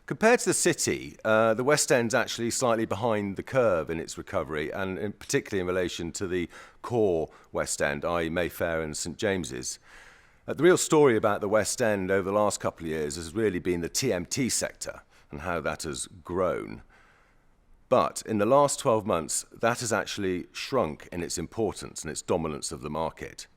Compared to the city, the West End's actually slightly behind the curve in its recovery, and particularly in relation to the core West End, i.e. Mayfair and St James's. The real story about the West End over the last couple of years has really been the TMT sector and how that has grown. But in the last 12 months, that has actually shrunk in its importance and its dominance of the market.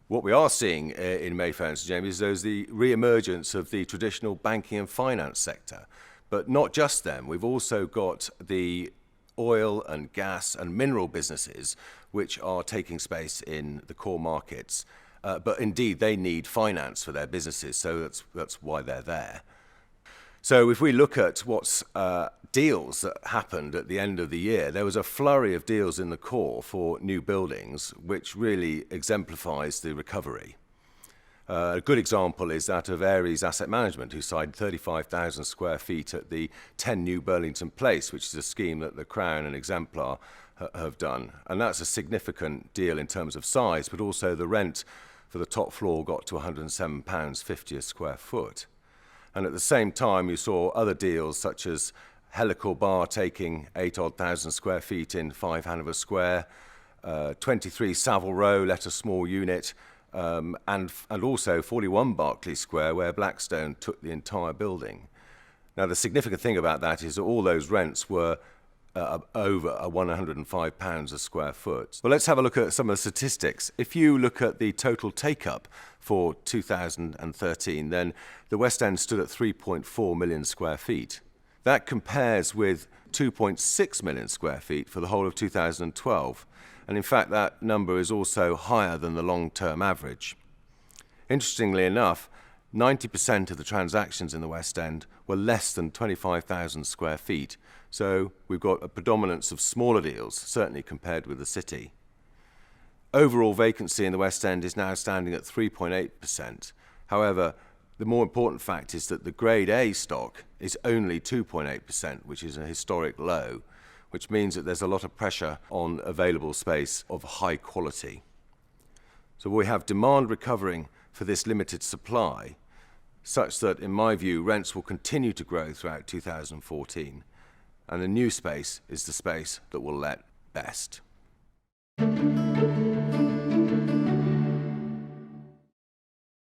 What we are seeing in Mayfair and St James's is the re-emergence of the traditional banking and finance sector. But not just them, we've also got the oil and gas and mineral businesses which are taking space in the core markets. But indeed, they need finance for their businesses, so that's why they're there. So if we look at what's deals that happened at the end of the year, there was a flurry of deals in the core for new buildings, which really exemplifies the recovery. A good example is that of Ares Asset Management, who signed 35,000 square feet at the 10 New Burlington Place, which is a scheme that the Crown and Exemplar have done. And that's a significant deal in terms of size, but also the rent for the top floor got to £107.50 a square foot. And at the same time, you saw other deals such as Helical Bar taking 8,000 square feet in 5 Hanover Square, 23 Savile Row let a small unit, and also 41 Berkeley Square, where Blackstone took the entire building. Now, the significant thing about that is that all those rents were over £105 a square foot. Well, let's have a look at some of the statistics. If you look at the total take-up for 2013, then the West End stood at 3.4 million square feet. That compares with 2.6 million square feet for the whole of 2012. And in fact, that number is also higher than the long-term average. Interestingly enough, 90% of the transactions in the West End were less than 25,000 square feet. So we've got a predominance of smaller deals, certainly compared with the city. Overall vacancy in the West End is now standing at 3.8%. However, the more important fact is that the Grade A stock is only 2.8%, which is a historic low, which means that there's a lot of pressure on available space of high quality. So we have demand recovering for this limited supply, such that, in my view, rents will continue to grow throughout 2014, and the new space is the space that will let best.